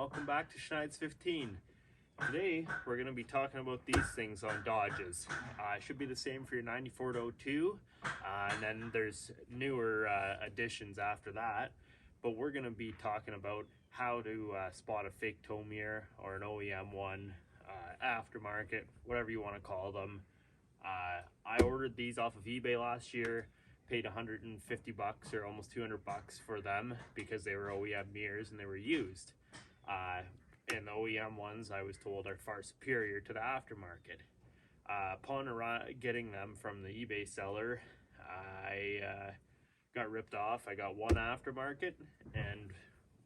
welcome back to Schneid's 15. Today we're going to be talking about these things on Dodges. It should be the same for your 94 to 02, and then there's newer additions after that. But we're going to be talking about how to spot a fake tow mirror or an OEM one, aftermarket, whatever you want to call them. I ordered these off of eBay last year. Paid 150 bucks or almost 200 bucks for them because they were OEM mirrors and they were used. And the OEM ones, I was told, are far superior to the aftermarket. Upon getting them from the eBay seller, I got ripped off. I got one aftermarket and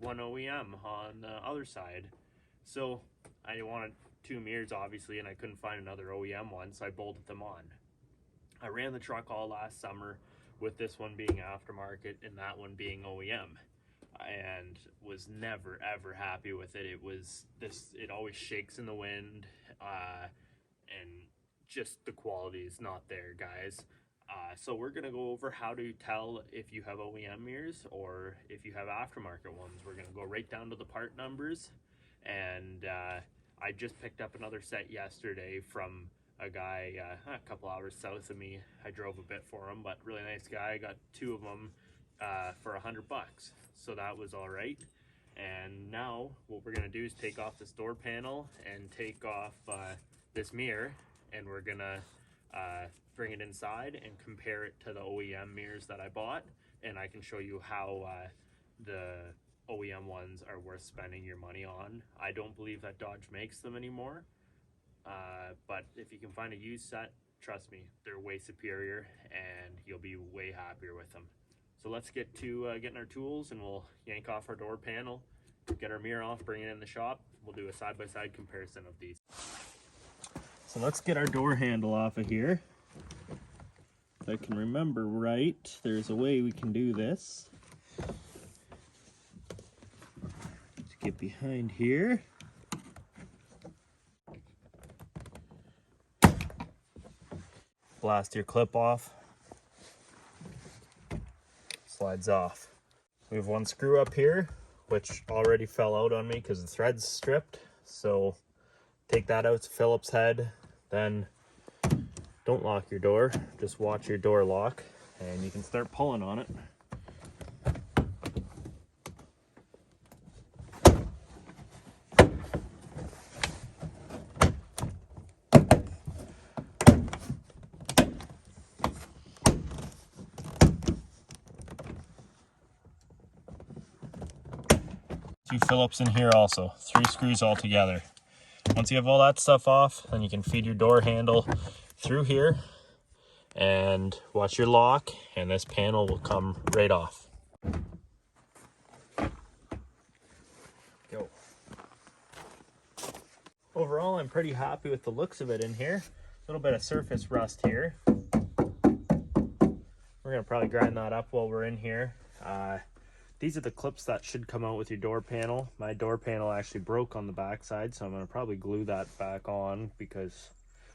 one OEM on the other side. So I wanted two mirrors, obviously, and I couldn't find another OEM one, so I bolted them on. I ran the truck all last summer with this one being aftermarket and that one being OEM, and was never ever happy with it. It always shakes in the wind, and just the quality is not there, guys. So we're gonna go over how to tell if you have OEM mirrors or if you have aftermarket ones. We're gonna go right down to the part numbers, and I just picked up another set yesterday from a guy a couple hours south of me. I drove a bit for him, but really nice guy. I got two of them for 100 bucks, so that was all right. And now what we're gonna do is take off this door panel and take off this mirror, and we're gonna bring it inside and compare it to the OEM mirrors that I bought, and I can show you how the OEM ones are worth spending your money on. I don't believe that Dodge makes them anymore. But if you can find a used set, trust me, they're way superior and you'll be way happier with them. So let's get to getting our tools, and we'll yank off our door panel, get our mirror off, bring it in the shop. We'll do a side-by-side comparison of these. So let's get our door handle off of here. If I can remember right, there's a way we can do this. Let's get behind here. Blast your clip off, slides off. We have one screw up here which already fell out on me because the thread's stripped, so take that out. It's a Phillips head. Then don't lock your door, just watch your door lock and you can start pulling on it. Two Phillips in here also, 3 screws all together. Once you have all that stuff off, then you can feed your door handle through here and watch your lock, and this panel will come right off. Go. Overall, I'm pretty happy with the looks of it in here. A little bit of surface rust here. We're gonna probably grind that up while we're in here. These are the clips that should come out with your door panel. My door panel actually broke on the back side, so I'm gonna probably glue that back on because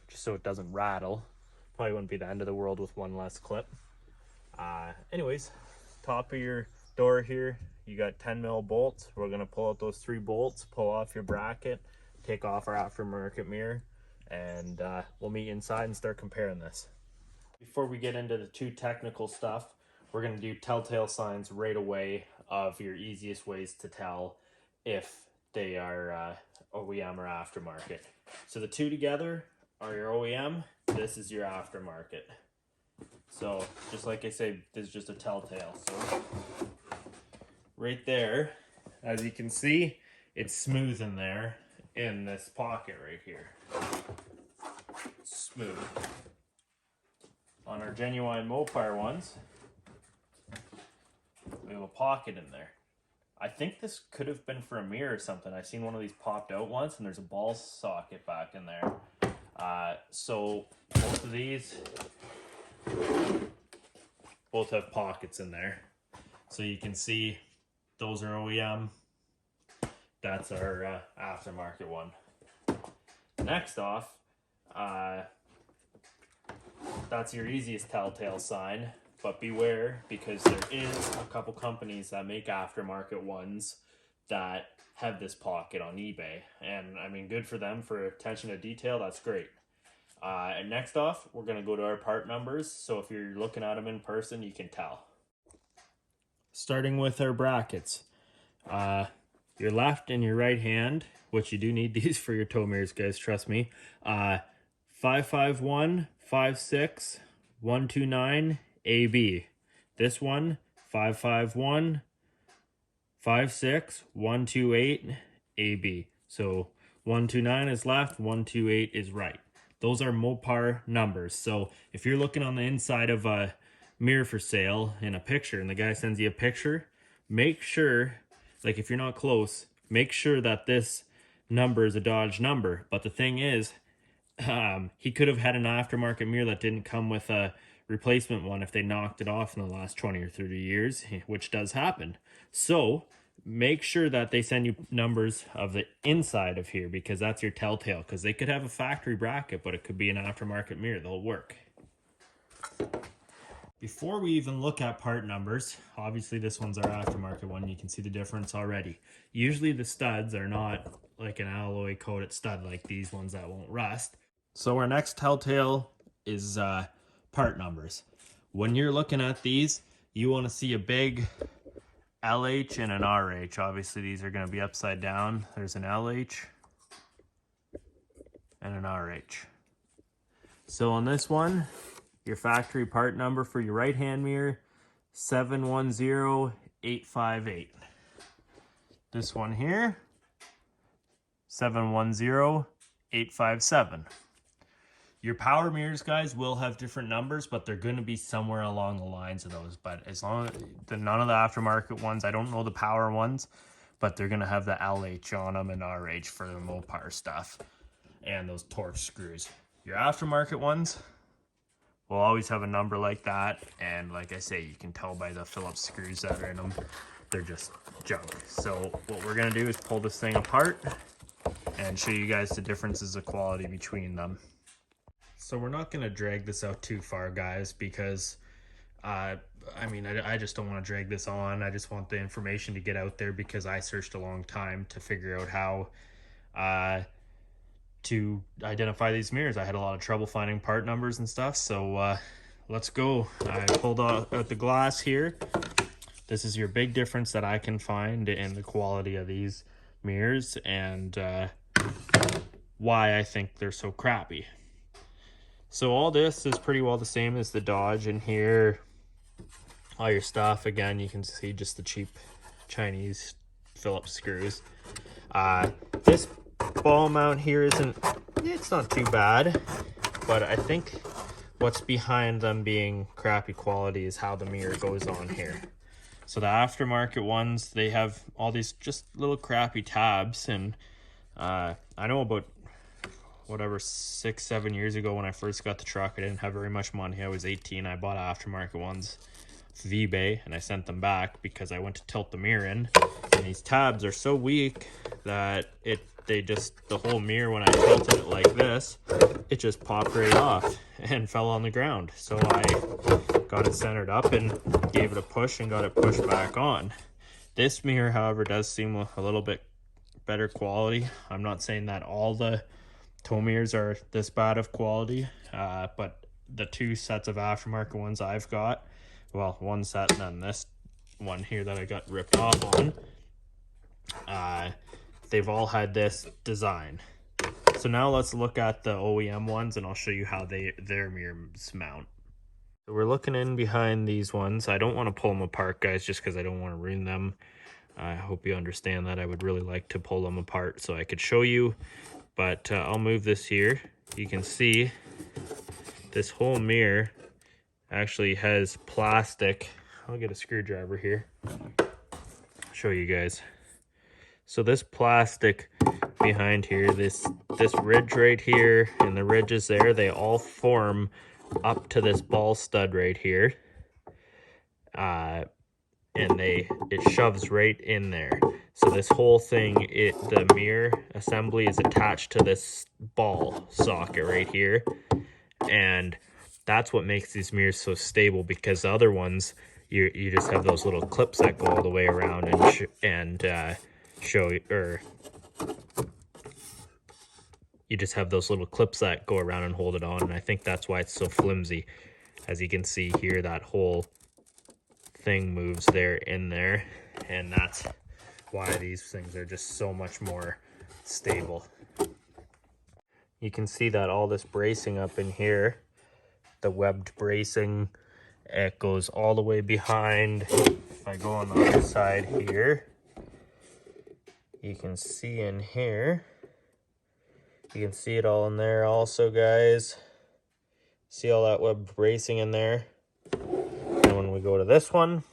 just so it doesn't rattle. Probably wouldn't be the end of the world with one less clip. Anyways, top of your door here, you got 10 mil bolts. We're gonna pull out those 3 bolts, pull off your bracket, take off our aftermarket mirror, and we'll meet inside and start comparing this. Before we get into the too technical stuff, we're going to do telltale signs right away of your easiest ways to tell if they are OEM or aftermarket. So the two together are your OEM, this is your aftermarket. So just like I say, this is just a telltale. So right there, as you can see, it's smooth in there in this pocket right here. Smooth. On our genuine Mopar ones, we have a pocket in there. I think this could have been for a mirror or something. I've seen one of these popped out once, and there's a ball socket back in there. So both of these both have pockets in there. So you can see those are OEM. That's our aftermarket one. Next off, that's your easiest telltale sign. But beware, because there is a couple companies that make aftermarket ones that have this pocket on eBay. And I mean, good for them for attention to detail. That's great. And next off, we're going to go to our part numbers. So if you're looking at them in person, you can tell. Starting with our brackets. Your left and your right hand, which you do need these for your tow mirrors, guys, trust me. 551, 56, 129, AB. This one, 551, 56, 128, AB. So 129 is left, 128 is right. Those are Mopar numbers. So if you're looking on the inside of a mirror for sale in a picture and the guy sends you a picture, make sure, like if you're not close, make sure that this number is a Dodge number. But the thing is, he could have had an aftermarket mirror that didn't come with a replacement one if they knocked it off in the last 20 or 30 years, which does happen. So make sure that they send you numbers of the inside of here, because that's your telltale, because they could have a factory bracket, but it could be an aftermarket mirror. They'll work. Before we even look at part numbers, obviously this one's our aftermarket one. You can see the difference already. Usually the studs are not like an alloy coated stud like these ones that won't rust. So our next telltale is part numbers. When you're looking at these, you want to see a big LH and an RH. Obviously these are going to be upside down. There's an LH and an RH. So on this one, your factory part number for your right hand mirror, 710858. This one here, 710857. Your power mirrors, guys, will have different numbers, but they're going to be somewhere along the lines of those. But as long as none of the aftermarket ones, I don't know the power ones, but they're going to have the LH on them and RH for the Mopar stuff and those torque screws. Your aftermarket ones will always have a number like that, and like I say, you can tell by the Phillips screws that are in them, they're just junk. So what we're going to do is pull this thing apart and show you guys the differences of quality between them. So we're not going to drag this out too far, guys, because I just don't want to drag this on. I just want the information to get out there, because I searched a long time to figure out how to identify these mirrors. I had a lot of trouble finding part numbers and stuff, so let's go. I pulled out the glass here. This is your big difference that I can find in the quality of these mirrors, and why I think they're so crappy. So all this is pretty well the same as the Dodge in here. All your stuff, again, you can see just the cheap Chinese Phillips screws. This ball mount here it's not too bad, but I think what's behind them being crappy quality is how the mirror goes on here. So the aftermarket ones, they have all these just little crappy tabs, and I know about whatever 6-7 years ago when I first got the truck, I didn't have very much money. I was 18. I bought aftermarket ones off of eBay, and I sent them back because I went to tilt the mirror in, and these tabs are so weak that the whole mirror, when I tilted it like this, it just popped right off and fell on the ground. So I got it centered up and gave it a push and got it pushed back on. This mirror, however, does seem a little bit better quality. I'm not saying that all the tow mirrors are this bad of quality, but the two sets of aftermarket ones I've got, well, one set and then this one here that I got ripped off on, they've all had this design. So now let's look at the OEM ones, and I'll show you how their mirrors mount. So we're looking in behind these ones. I don't want to pull them apart, guys, just because I don't want to ruin them. I hope you understand that. I would really like to pull them apart so I could show you, but I'll move this here. You can see this whole mirror actually has plastic. I'll get a screwdriver here. Show you guys. So this plastic behind here, this ridge right here and the ridges there, they all form up to this ball stud right here. And it shoves right in there. So this whole thing, the mirror assembly is attached to this ball socket right here, and that's what makes these mirrors so stable, because the other ones you just have those little clips that go all the way around, and show you, or you just have those little clips that go around and hold it on, and I think that's why it's so flimsy. As you can see here, that whole thing moves there in there, and that's why these things are just so much more stable. You can see that all this bracing up in here, the webbed bracing, it goes all the way behind. If I go on the other side here, you can see in here, you can see it all in there also, guys. See all that webbed bracing in there? And when we go to this one,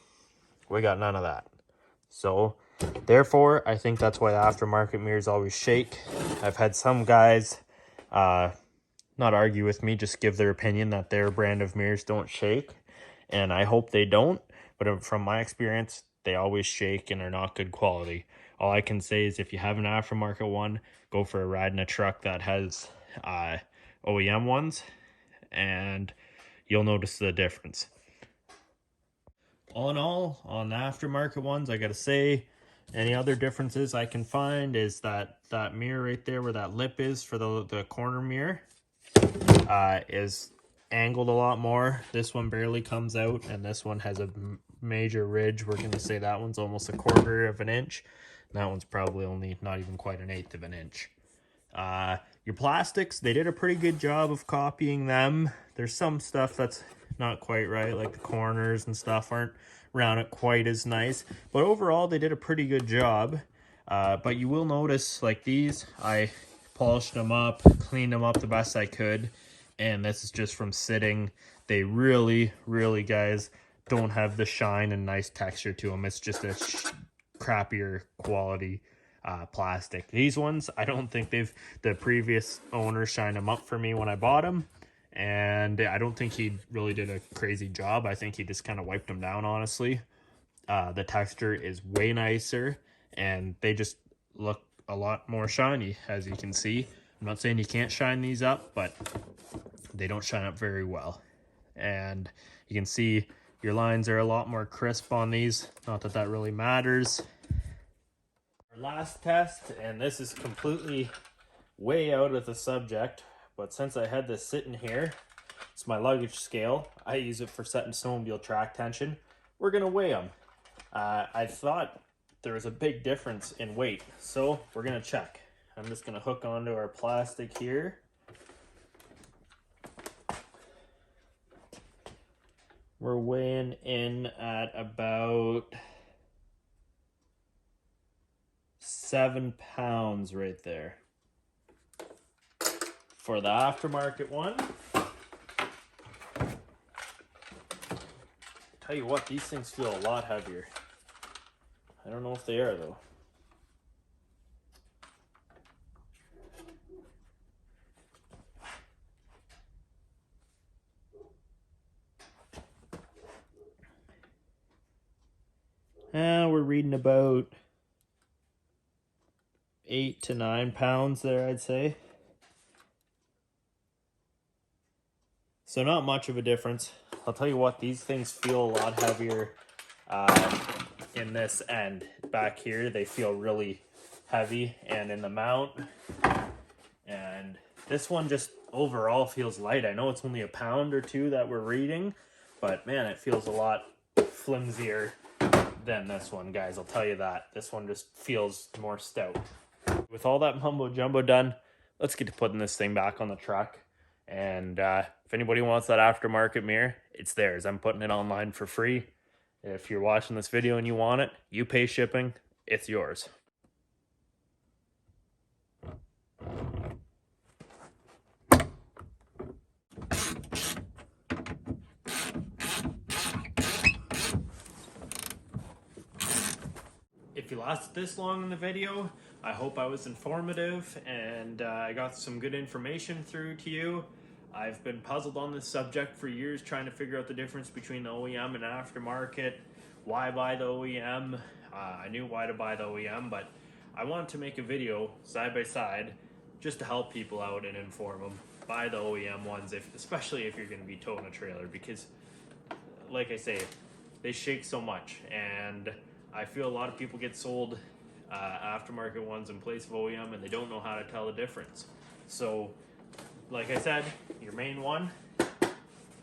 we got none of that. So therefore, I think that's why the aftermarket mirrors always shake. I've had some guys not argue with me, just give their opinion that their brand of mirrors don't shake, and I hope they don't, but from my experience, they always shake and are not good quality. All I can say is if you have an aftermarket one, go for a ride in a truck that has OEM ones, and you'll notice the difference. All in all, on the aftermarket ones, I gotta say, any other differences I can find is that mirror right there where that lip is for the corner mirror is angled a lot more. This one barely comes out, and this one has a major ridge. We're gonna say that one's almost 1/4 of an inch. And that one's probably only not even quite 1/8 of an inch. Your plastics, they did a pretty good job of copying them. There's some stuff that's not quite right, like the corners and stuff aren't round it quite as nice, but overall they did a pretty good job. But you will notice, like these, I polished them up, cleaned them up the best I could, and this is just from sitting. They really, guys, don't have the shine and nice texture to them. It's just a crappier quality plastic. These ones, I don't think the previous owner shined them up for me when I bought them, and I don't think he really did a crazy job. I think he just kind of wiped them down, honestly. The texture is way nicer, and they just look a lot more shiny, as you can see. I'm not saying you can't shine these up, but they don't shine up very well. And you can see your lines are a lot more crisp on these. Not that that really matters. Our last test, and this is completely way out of the subject, but since I had this sitting here, it's my luggage scale. I use it for setting snowmobile track tension. We're gonna weigh them. I thought there was a big difference in weight, so we're gonna check. I'm just gonna hook onto our plastic here. We're weighing in at about 7 pounds right there. For the aftermarket one, tell you what, these things feel a lot heavier. I don't know if they are though. We're reading about 8 to 9 pounds there, I'd say. So not much of a difference. I'll tell you what, these things feel a lot heavier in this end. Back here, they feel really heavy, and in the mount. And this one just overall feels light. I know it's only a pound or two that we're reading, but man, it feels a lot flimsier than this one, guys. I'll tell you that. This one just feels more stout. With all that mumbo jumbo done, let's get to putting this thing back on the truck. And if anybody wants that aftermarket mirror, it's theirs. I'm putting it online for free. If you're watching this video and you want it, you pay shipping, it's yours. If you lasted this long in the video, I hope I was informative and I got some good information through to you. I've been puzzled on this subject for years, trying to figure out the difference between the OEM and aftermarket. Why buy the OEM? I knew why to buy the OEM, but I wanted to make a video side by side just to help people out and inform them. Buy the OEM ones, especially if you're going to be towing a trailer, because like I say, they shake so much, and I feel a lot of people get sold aftermarket ones in place of OEM, and they don't know how to tell the difference. So, like I said, your main one,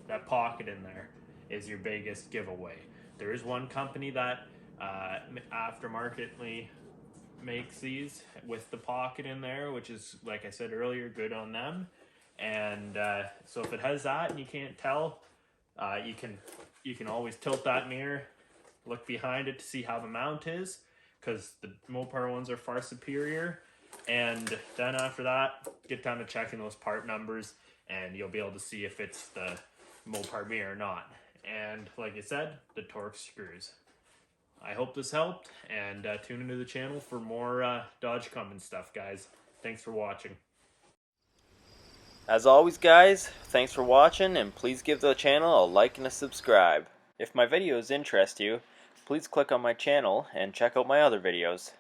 that pocket in there, is your biggest giveaway. There is one company that aftermarketly makes these with the pocket in there, which is, like I said earlier, good on them. And so if it has that and you can't tell, you can always tilt that mirror, look behind it to see how the mount is, because the Mopar ones are far superior. And then after that, get down to checking those part numbers, and you'll be able to see if it's the Mopar mirror or not. And like I said, the Torx screws. I hope this helped, and tune into the channel for more Dodge Cummins stuff, guys. Thanks for watching. As always, guys, thanks for watching, and please give the channel a like and a subscribe. If my videos interest you, please click on my channel and check out my other videos.